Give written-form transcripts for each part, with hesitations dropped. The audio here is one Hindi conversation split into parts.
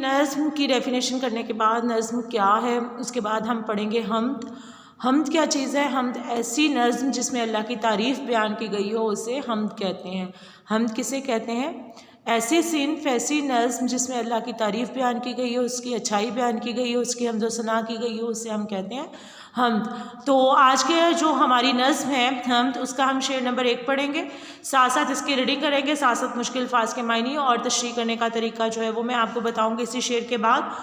नज़्म की डेफिनेशन करने के बाद नज़्म क्या है, उसके बाद हम पढ़ेंगे हम्द। हम्द क्या चीज़ है? हम्द ऐसी नज़्म जिसमें अल्लाह की तारीफ़ बयान की गई हो, उसे हम्द कहते हैं। हम्द किसे कहते हैं? ऐसी सिन्फ, ऐसी नज़्म जिसमें अल्लाह की तारीफ़ बयान की गई हो, उसकी अच्छाई बयान की गई हो, उसकी हम्द व सना की गई हो, उसे हम कहते हैं हम्द। तो आज के जो हमारी नज़्म है हम्द, उसका हम शेर नंबर 1 पढ़ेंगे, साथ साथ इसकी रीडिंग करेंगे, साथ साथ मुश्किल अल्फाज के मायने और तशरीह करने का तरीका जो है वो मैं आपको बताऊंगी इसी शेर के बाद,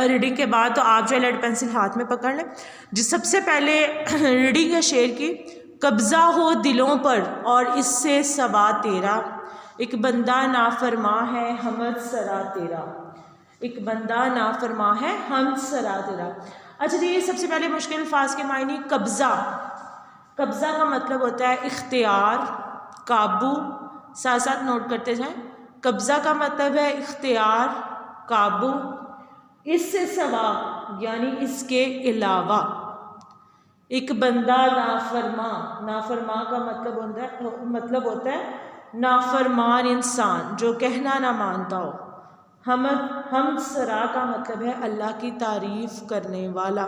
रीडिंग के बाद। तो आप जो है लेड पेंसिल हाथ में पकड़ लें। जिस सबसे पहले रीडिंग है शेर की। कब्ज़ा हो दिलों पर और इससे सवा तेरा, एक बंदा नाफरमा है हमद सरा तेरा, एक बंदा नाफरमा है हमद सरा तेरा। अच्छा जी, सबसे पहले मुश्किल अल्फाज के मायने। कब्ज़ा, कब्ज़ा का मतलब होता है इख्तियार, काबू। साथ साथ नोट करते जाएं। कब्ज़ा का मतलब है इख्तियार, काबू। इससे सवा यानी इसके अलावा। एक बंदा नाफरमा, नाफरमा का मतलब होता है नाफरमान इंसान, जो कहना ना मानता हो। हम सरा का मतलब है अल्लाह की तारीफ़ करने वाला।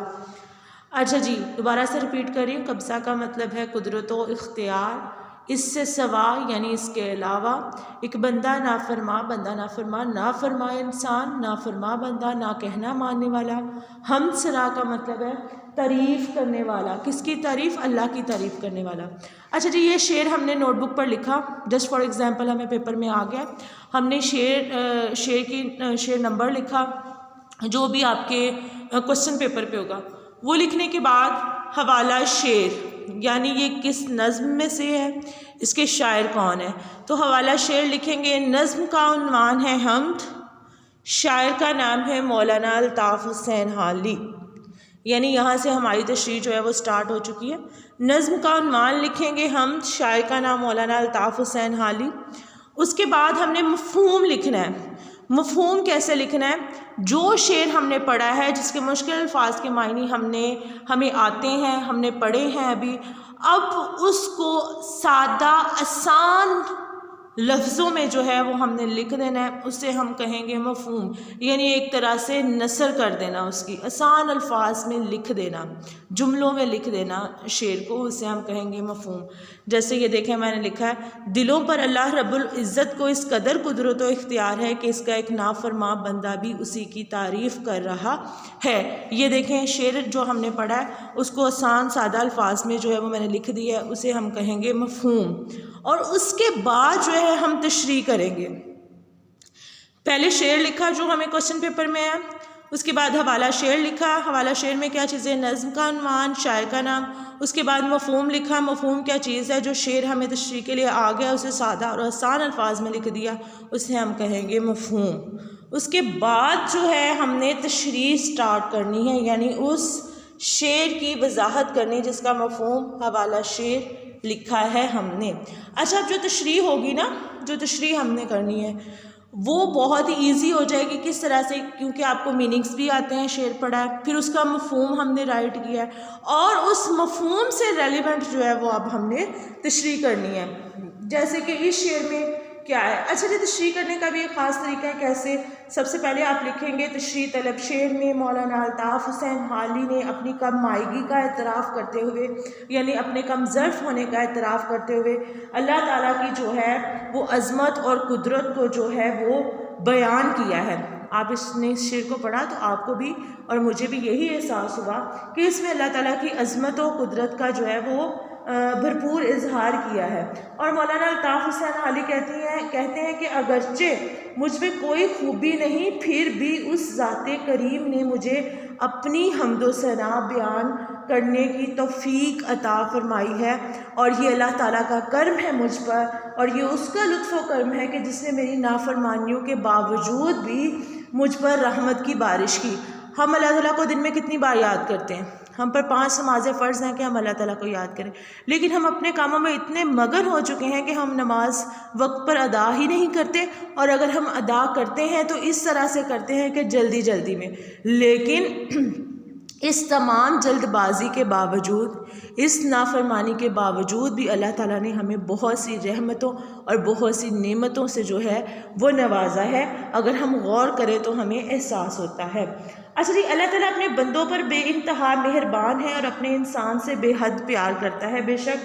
अच्छा जी, दोबारा से रिपीट कर रही हूँ। कब्ज़ा का मतलब है कुदरत व इख्तियार, इससे सवा यानी इसके अलावा। एक बंदा नाफरमा, बंदा नाफरमा, नाफरमा इंसान, नाफरमा बंदा, ना कहना मानने वाला। हम सरा का मतलब है तारीफ़ करने वाला। किसकी तारीफ़? अल्लाह की तारीफ़ करने वाला। अच्छा जी, ये शेर हमने नोटबुक पर लिखा, जस्ट फॉर एग्जांपल हमें पेपर में आ गया। हमने शेर नंबर लिखा जो भी आपके क्वेश्चन पेपर पे होगा, वो लिखने के बाद हवाला शेर यानी ये किस नज़्म में से है, इसके शायर कौन है, तो हवाला शेर लिखेंगे। नज़्म का उन्वान है हम्द, शायर का नाम है मौलाना अल्ताफ़ हुसैन हाली। यानी यहाँ से हमारी तशरीह जो है वो स्टार्ट हो चुकी है। नज़्म का उन्वान लिखेंगे हम्द, शायर का नाम मौलाना अल्ताफ़ हुसैन हाली। उसके बाद हमने मफ़हूम लिखना है। मफ़हूम कैसे लिखना है? जो शेर हमने पढ़ा है, जिसके मुश्किल अल्फाज के मायने हमें आते हैं, हमने पढ़े हैं अभी, अब उसको सादा आसान लफ्ज़ों में जो है वो हमने लिख देना है, उसे हम कहेंगे मफ़हूम। यानी एक तरह से नसर कर देना, उसकी आसान अल्फाज में लिख देना, जुमलों में लिख देना शेर को, उसे हम कहेंगे मफ़हूम। जैसे ये देखें, मैंने लिखा है, दिलों पर अल्लाह रब्बुल इज़्ज़त को इस कदर कुदरत व इख्तियार है कि इसका एक नाफरमा बंदा भी उसी की तारीफ़ कर रहा है। ये देखें, शेर जो हमने पढ़ा है उसको आसान सादा अल्फाज में जो है वो मैंने लिख दिया है, उसे हम कहेंगे मफ़हूम। और उसके बाद जो है हम तशरीह करेंगे। पहले शेर लिखा जो हमें क्वेश्चन पेपर में है, उसके बाद हवाला शेर लिखा। हवाला शेर में क्या चीज़ें? नज़्म का उन्वान, शायर का नाम। उसके बाद मफ़हूम लिखा। मफ़हूम क्या चीज़ है? जो शेर हमें तशरीह के लिए आ गया, उसे सादा और आसान अल्फाज में लिख दिया, उसे हम कहेंगे मफ़हूम। उसके बाद जो है हमने तशरीह स्टार्ट करनी है, यानी उस शेर की वजाहत करनी जिसका मफ़हूम हवाला शेर लिखा है हमने। अच्छा, अब जो तशरीह होगी ना, जो तशरीह हमने करनी है वो बहुत ही ईजी हो जाएगी। किस तरह से? क्योंकि आपको मीनिंग्स भी आते हैं, शेर पढ़ा है, फिर उसका मफ़हूम हमने राइट किया है, और उस मफ़हूम से रेलिवेंट जो है वो अब हमने तशरीह करनी है। जैसे कि इस शेर में क्या है? अच्छा जी, तशरीह करने का भी एक ख़ास तरीका है। कैसे? सबसे पहले आप लिखेंगे तशरीह तलब। शेर में मौलाना अल्ताफ़ हुसैन हाली ने अपनी कम मायगी का एतराफ़ करते हुए, यानी अपने कम ज़र्फ़ होने का एतराफ़ करते हुए, अल्लाह ताला की जो है वो अज़मत और कुदरत को जो है वो बयान किया है। आप इसने शेर को पढ़ा तो आपको भी और मुझे भी यही एहसास हुआ कि इसमें अल्लाह ताला की अज़मत और कुदरत का जो है वो भरपूर इजहार किया है। और मौलाना अल्ताफ़ हुसैन हाली कहते हैं कि अगरचे मुझ में कोई खूबी नहीं, फिर भी उस ज़ाते करीम ने मुझे अपनी हम्दो सना बयान करने की तौफीक अता फरमाई है, और ये अल्लाह ताला का कर्म है मुझ पर, और ये उसका लुत्फ़ व कर्म है कि जिसने मेरी नाफरमानियों के बावजूद भी मुझ पर रहमत की बारिश की। हम अल्लाह ताला को दिन में कितनी बार याद करते हैं? हम पर 5 नमाज़ें फ़र्ज़ हैं कि हम अल्लाह ताला को याद करें, लेकिन हम अपने कामों में इतने मगन हो चुके हैं कि हम नमाज वक्त पर अदा ही नहीं करते, और अगर हम अदा करते हैं तो इस तरह से करते हैं कि जल्दी जल्दी में। लेकिन इस तमाम जल्दबाजी के बावजूद, इस नाफरमानी के बावजूद भी अल्लाह ताला ने हमें बहुत सी रहमतों और बहुत सी नेमतों से जो है वो नवाजा है। अगर हम गौर करें तो हमें एहसास होता है। अच्छा जी, अल्लाह ताला अपने बंदों पर बेइंतहा मेहरबान है और अपने इंसान से बेहद प्यार करता है बेशक,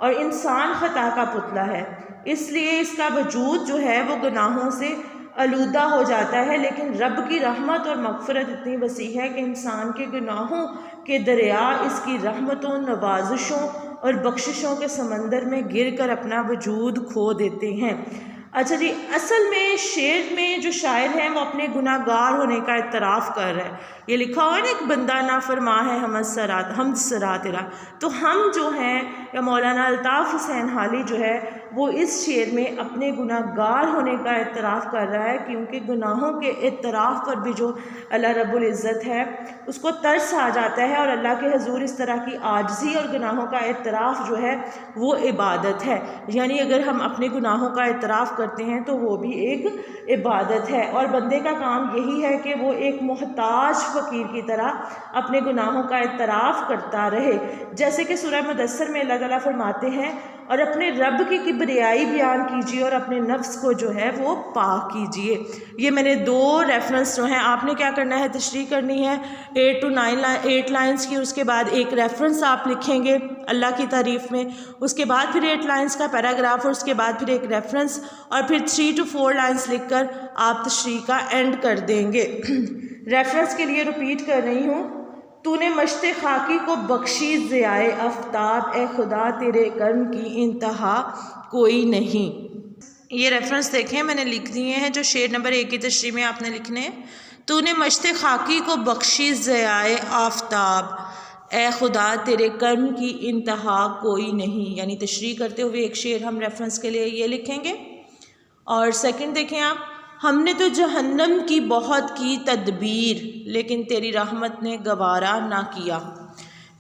और इंसान ख़ता का पुतला है, इसलिए इसका वजूद जो है वो गुनाहों से आलूदा हो जाता है। लेकिन रब की रहमत और मग़फ़िरत इतनी वसी है कि इंसान के गुनाहों के दरिया इसकी रहमतों, नवाजिशों और बख्शिशों के समंदर में गिर कर अपना वजूद खो देते हैं। अच्छा जी, असल में शेर में जो शायर है वो अपने गुनाहगार होने का इतराफ़ कर रहा है। ये लिखा हुआ है ना, एक बंदा नाफरमा है हमद सरा तेरा। तो हम जो हैं, या मौलाना अल्ताफ़ हुसैन हाली जो है वो इस शेर में अपने गुनाहगार होने का इतराफ़ कर रहा है, क्योंकि गुनाहों के इतराफ़ पर भी जो अल्लाह रब्बुल इज़्ज़त है उसको तरस आ जाता है, और अल्लाह के हुज़ूर इस तरह की आजिज़ी और गुनाहों का इतराफ़ जो है वो इबादत है। यानी अगर हम अपने गुनाहों का इतराफ़ करते हैं तो वो भी एक इबादत है, और बंदे का काम यही है कि वो एक मोहताज फ़कीर की तरह अपने गुनाहों का इतराफ़ करता रहे। जैसे कि सूरह मुदस्सर में अल्लाह ताला फरमाते हैं, और अपने रब की किबरियाई बयान कीजिए और अपने नफ्स को जो है वो पाक कीजिए। ये मैंने 2 रेफरेंस जो हैं, आपने क्या करना है, तशरीह करनी है 8 to 8 लाइन्स की, उसके बाद एक रेफरेंस आप लिखेंगे अल्लाह की तारीफ़ में, उसके बाद फिर 8 लाइन्स का पैराग्राफ, और उसके बाद फिर एक रेफरेंस, और फिर 3 to 4 लाइन्स लिखकर आप तशरीह का एंड कर देंगे। रेफरेंस के लिए रिपीट कर रही हूँ। तूने मश्ते खाकी को बख्शी ज़ियाए आफ्ताब, ए खुदा तेरे कर्म की इंतहा कोई नहीं। ये रेफरेंस देखें मैंने लिख दिए हैं, जो शेर नंबर 1 की तशरीह में आपने लिखने हैं। तूने मश्ते खाकी को बख्शी ज़ियाए आफ्ताब, ए खुदा तेरे कर्म की इंतहा कोई नहीं। यानी तशरीह करते हुए एक शेर हम रेफरेंस के लिए ये लिखेंगे। और सेकंड देखें आप, हमने तो जहन्नम की बहुत की तदबीर, लेकिन तेरी रहमत ने गवारा ना किया।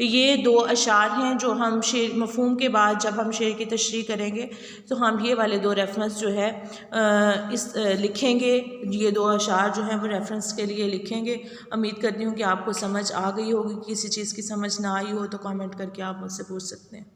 ये 2 अशार हैं जो हम शेर मफ़हूम के बाद जब हम शेर की तशरीह करेंगे तो हम ये वाले 2 रेफरेंस जो है लिखेंगे। ये 2 अशार जो हैं वो रेफरेंस के लिए लिखेंगे। उम्मीद करती हूँ कि आपको समझ आ गई होगी। किसी चीज़ की समझ ना आई हो तो कमेंट करके आप मुझसे पूछ सकते हैं।